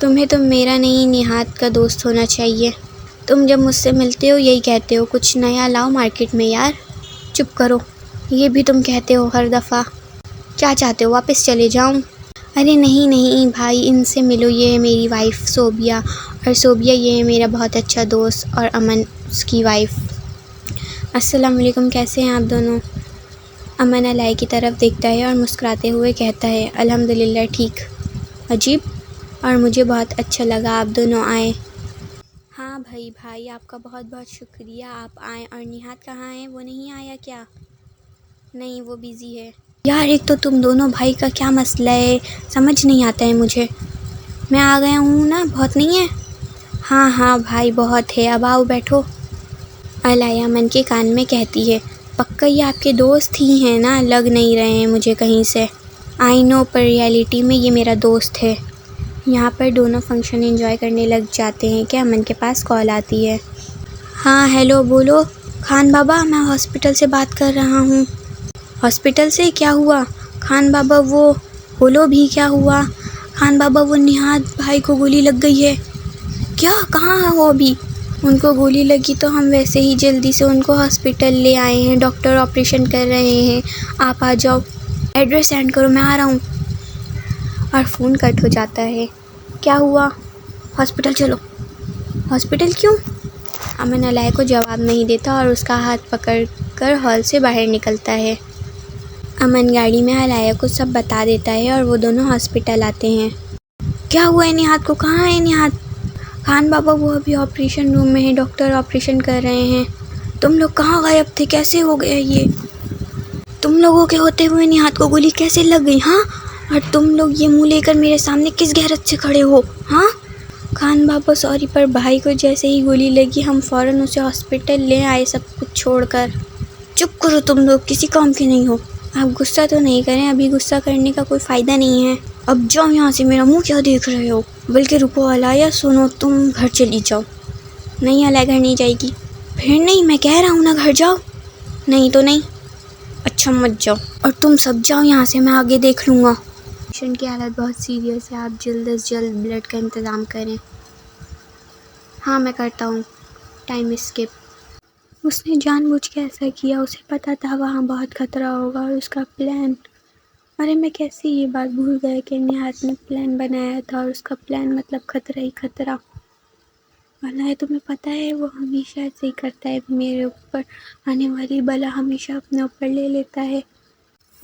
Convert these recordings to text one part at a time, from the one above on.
تمہیں تو میرا نہیں نہاد کا دوست ہونا چاہیے. تم جب مجھ سے ملتے ہو یہی کہتے ہو کچھ نیا لاؤ مارکیٹ میں. یار چپ کرو. یہ بھی تم کہتے ہو ہر دفعہ. کیا چاہتے ہو واپس چلے جاؤں؟ ارے نہیں نہیں بھائی، ان سے ملو. یہ ہے میری وائف صوبیہ، اور صوبیہ یہ ہے میرا بہت اچھا دوست، اور امن اس کی وائف. السلام علیکم، کیسے ہیں آپ دونوں؟ امن علیہ کی طرف دیکھتا ہے اور مسکراتے ہوئے کہتا ہے الحمدللہ ٹھیک. عجیب، اور مجھے بہت اچھا لگا آپ دونوں آئے. ہاں بھائی آپ کا بہت بہت شکریہ آپ آئیں. اور نہاد کہاں ہے؟ وہ نہیں آیا کیا؟ نہیں وہ بیزی ہے. یار ایک تو تم دونوں بھائی کا کیا مسئلہ ہے، سمجھ نہیں آتا ہے مجھے. میں آ گیا ہوں نا، بہت نہیں ہے؟ ہاں بھائی بہت ہے. اب آؤ بیٹھو. علیہ امن کے کان میں کہتی ہے پکا یہ آپ کے دوست ہی ہیں نا؟ لگ نہیں رہے ہیں مجھے کہیں سے. آئی نو، پر ریئلٹی میں یہ میرا دوست ہے. یہاں پر دونوں فنکشن انجوائے کرنے لگ جاتے ہیں کہ امن کے پاس کال آتی ہے. ہاں ہیلو، بولو خان بابا، میں ہاسپٹل سے بات کر رہا ہوں. ہاسپٹل سے؟ کیا ہوا خان بابا؟ وہ بولو بھی کیا ہوا؟ خان بابا وہ نہاد بھائی کو گولی لگ گئی ہے. کیا؟ کہاں ہے وہ ابھی؟ ان کو گولی لگی تو ہم ویسے ہی جلدی سے ان کو ہاسپٹل لے آئے ہیں. ڈاکٹر آپریشن کر رہے ہیں. آپ آ جاؤ. ایڈریس سینڈ کرو، میں آ رہا ہوں. اور فون کٹ ہو جاتا ہے. کیا ہوا؟ ہاسپٹل چلو. ہاسپٹل کیوں؟ امن علیہ کو جواب نہیں دیتا اور اس کا ہاتھ پکڑ کر ہال سے باہر نکلتا ہے. امن گاڑی میں علیہ کو سب بتا دیتا ہے اور وہ دونوں ہاسپٹل آتے ہیں. کیا ہوا ہے نہاد کو؟ کہاں ہے نہاد؟ خان بابا وہ ابھی آپریشن روم میں ہے، ڈاکٹر آپریشن کر رہے ہیں. تم لوگ کہاں غائب تھے؟ کیسے ہو گیا یہ؟ تم لوگوں کے ہوتے ہوئے نہاد کو گولی کیسے لگ گئی؟ ہاں، اور تم لوگ یہ منہ لے کر میرے سامنے کس غیرت سے کھڑے ہو؟ ہاں خان بابا سوری، پر بھائی کو جیسے ہی گولی لگی ہم فوراً اسے ہاسپٹل لے آئے سب کچھ چھوڑ کر. چپ کرو، تم لوگ کسی کام کے نہیں ہو. آپ غصہ تو نہیں کریں، ابھی غصہ کرنے کا کوئی فائدہ نہیں ہے. اب جاؤ یہاں سے، میرا منہ کیا دیکھ رہے ہو؟ بلکہ رکو علیہ، سنو، تم گھر چلی جاؤ. نہیں علیہ گھر نہیں جائے گی. پھر نہیں، میں کہہ رہا ہوں نا گھر جاؤ. نہیں تو نہیں. اچھا مت جاؤ. اور تم سب جاؤ یہاں سے، میں آگے دیکھ لوں گا. پیشنٹ کی حالت بہت سیریس ہے، آپ جلد از جلد بلڈ کا انتظام کریں. ہاں میں کرتا ہوں. Time skip. اس نے جان بوجھ کے ایسا کیا، اسے پتا تھا وہاں بہت خطرہ ہوگا، اور اس کا پلان. ارے میں کیسے یہ بات بھول گیا کہ نہاد نے پلان بنایا تھا، اور اس کا پلان مطلب خطرہ ہی خطرہ. اللہ تمہیں پتہ ہے وہ ہمیشہ ایسے ہی کرتا ہے، میرے اوپر آنے والی بلا ہمیشہ اپنے اوپر لے لیتا ہے.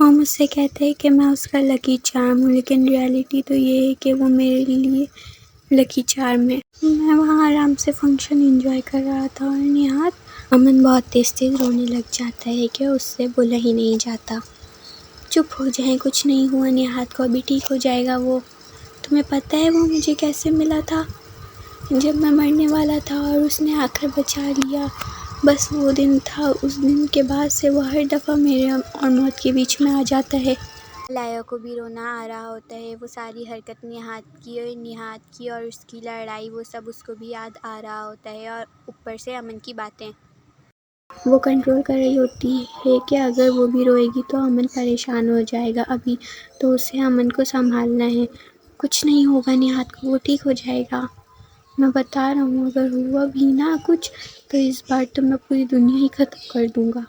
وہ مجھ سے کہتا ہے کہ میں اس کا لکی چارم ہوں، لیکن ریالٹی تو یہ ہے کہ وہ میرے لیے لکی چارم ہے. میں وہاں آرام سے فنکشن انجوائے کر رہا تھا، اور نہاد. امن بہت تیز تیز رونے لگ جاتا ہے کہ اس سے بولا ہی نہیں جاتا. چپ ہو جائیں، کچھ نہیں ہوا نہاد کو، ابھی ٹھیک ہو جائے گا وہ. تمہیں پتہ ہے وہ مجھے کیسے ملا تھا؟ جب میں مرنے والا تھا اور اس نے آ کر بچا لیا. بس وہ دن تھا، اس دن کے بعد سے وہ ہر دفعہ میرے اور موت کے بیچ میں آ جاتا ہے. علیہ کو بھی رونا آ رہا ہوتا ہے. وہ ساری حرکت نہاد کی اور اس کی لڑائی، وہ سب اس کو بھی یاد آ رہا ہوتا ہے، اور اوپر سے امن کی باتیں. وہ کنٹرول کر رہی ہوتی ہے کہ اگر وہ بھی روئے گی تو امن پریشان ہو جائے گا. ابھی تو اسے امن کو سنبھالنا ہے. کچھ نہیں ہوگا نہاد کو، وہ ٹھیک ہو جائے گا. میں بتا رہا ہوں، اگر ہوا بھی نہ کچھ تو اس بار تو میں پوری دنیا ہی ختم کر دوں گا.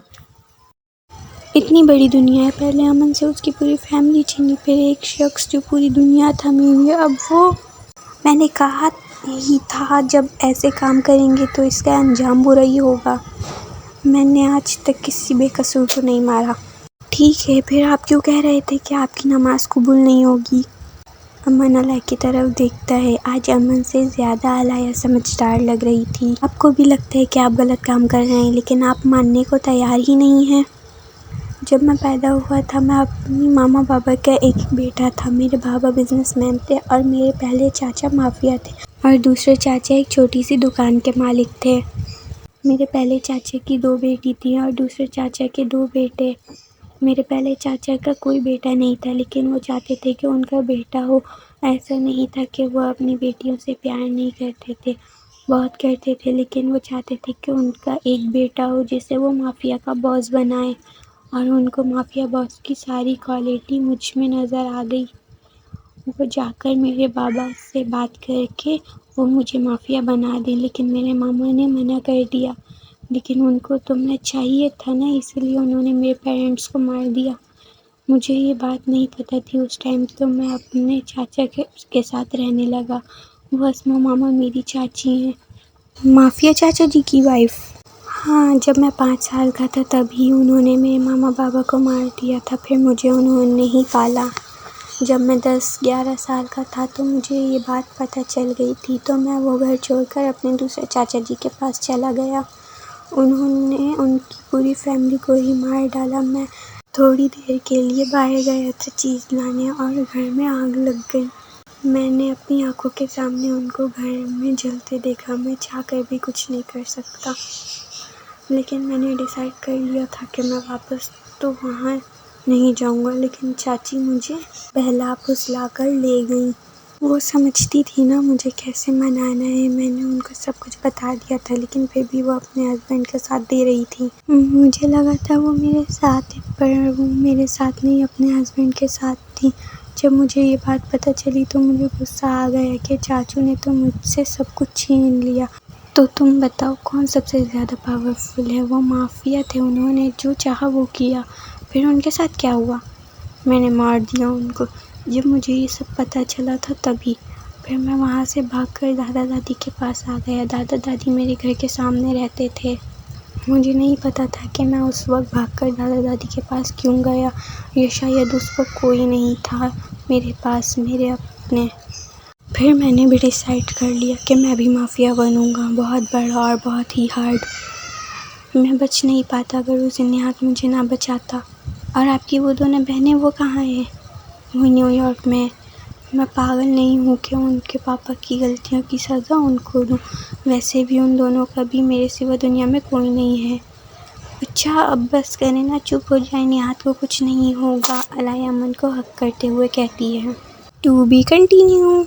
اتنی بڑی دنیا ہے، پہلے امن سے اس کی پوری فیملی چھینی، پھر ایک شخص جو پوری دنیا تھامی ہوئی ہے، اب وہ. میں نے کہا ہی تھا جب ایسے کام کریں گے تو اس کا انجام برا ہی ہوگا. میں نے آج تک کسی بے قصور کو نہیں مارا. ٹھیک ہے، پھر آپ کیوں کہہ رہے تھے کہ آپ کی نماز قبول نہیں ہوگی؟ امن علیہ کی طرف دیکھتا ہے. آج امن سے زیادہ علیہ سمجھدار لگ رہی تھی. آپ کو بھی لگتا ہے کہ آپ غلط کام کر رہے ہیں، لیکن آپ ماننے کو تیار ہی نہیں ہیں. جب میں پیدا ہوا تھا میں اپنی ماما بابا کا ایک بیٹا تھا. میرے بابا بزنس مین تھے، اور میرے پہلے چاچا مافیا تھے، اور دوسرے چاچا ایک چھوٹی سی دکان کے مالک تھے. میرے پہلے چاچا کی 2 بیٹی تھیں اور دوسرے چاچا کے 2 بیٹے. میرے پہلے چاچا کا کوئی بیٹا نہیں تھا، لیکن وہ چاہتے تھے کہ ان کا بیٹا ہو. ایسا نہیں تھا کہ وہ اپنی بیٹیوں سے پیار نہیں کرتے تھے، بہت کرتے تھے، لیکن وہ چاہتے تھے کہ ان کا ایک بیٹا ہو جسے وہ مافیا کا باس بنائیں. اور ان کو مافیا باس کی ساری کوالٹی مجھ میں نظر آ گئی. وہ جا کر میرے بابا سے بات کر کے وہ مجھے مافیا بنا دیں، لیکن میرے ماما نے منع کر دیا۔ لیکن ان کو تمہیں چاہیے تھا نا، اسی لیے انہوں نے میرے پیرنٹس کو مار دیا۔ مجھے یہ بات نہیں پتہ تھی اس ٹائم، تو میں اپنے چاچا کے ساتھ رہنے لگا۔ وہ اسما ماما میری چاچی ہیں، مافیا چاچا جی کی وائف۔ ہاں، جب میں 5 سال کا تھا تبھی انہوں نے میرے ماما بابا کو مار دیا تھا، پھر مجھے انہوں نے ہی پالا۔ جب میں 10-11 سال کا تھا تو مجھے یہ بات پتہ چل گئی تھی، تو میں وہ گھر چھوڑ کر اپنے دوسرے چاچا جی کے پاس چلا گیا۔ انہوں نے ان کی پوری فیملی کو ہی مار ڈالا۔ میں تھوڑی دیر کے لیے باہر گیا تھا چیز لانے اور گھر میں آگ لگ گئی۔ میں نے اپنی آنکھوں کے سامنے ان کو گھر میں جلتے دیکھا۔ میں چاہ کر بھی کچھ نہیں کر سکتا، لیکن میں نے ڈیسائیڈ کر لیا تھا کہ میں واپس تو وہاں نہیں جاؤں گا، لیکن چاچی مجھے بہلا پھسلا کر لے گئیں۔ وہ سمجھتی تھی نا مجھے کیسے منانا ہے، میں نے ان کو سب کچھ بتا دیا تھا، لیکن پھر بھی وہ اپنے ہسبینڈ کا ساتھ دے رہی تھی۔ مجھے لگا تھا وہ میرے ساتھ ہے، پر وہ میرے ساتھ نہیں، اپنے ہسبینڈ کے ساتھ تھی۔ جب مجھے یہ بات پتہ چلی تو مجھے غصہ آ گیا کہ چاچو نے تو مجھ سے سب کچھ چھین لیا۔ تو تم بتاؤ کون سب سے زیادہ پاورفل ہے؟ وہ مافیا تھے، انہوں نے جو چاہا وہ کیا۔ پھر ان کے ساتھ کیا ہوا؟ میں نے مار دیا ان کو۔ جب مجھے یہ سب پتہ چلا تھا تبھی، پھر میں وہاں سے بھاگ کر دادا دادی کے پاس آ گیا۔ دادا دادی میرے گھر کے سامنے رہتے تھے۔ مجھے نہیں پتہ تھا کہ میں اس وقت بھاگ کر دادا دادی کے پاس کیوں گیا، یا شاید اس وقت کوئی نہیں تھا میرے پاس میرے اپنے۔ پھر میں نے بھی ڈیسائیڈ کر لیا کہ میں بھی مافیا بنوں گا، بہت بڑا اور بہت ہی ہارڈ۔ میں بچ نہیں پاتا اگر وہ زنیات مجھے نہ بچاتا۔ اور آپ کی وہ دونوں بہنیں وہ کہاں ہیں؟ وہ نیو یارک میں۔ میں پاگل نہیں ہوں کہ ان کے پاپا کی غلطیوں کی سزا ان کو دوں، ویسے بھی ان دونوں کا بھی میرے سوا دنیا میں کوئی نہیں ہے۔ اچھا اب بس کریں نا، چپ ہو جائیں، نہاد کو کچھ نہیں ہوگا، علیہ امن کو حق کرتے ہوئے کہتی ہے۔ To be continue.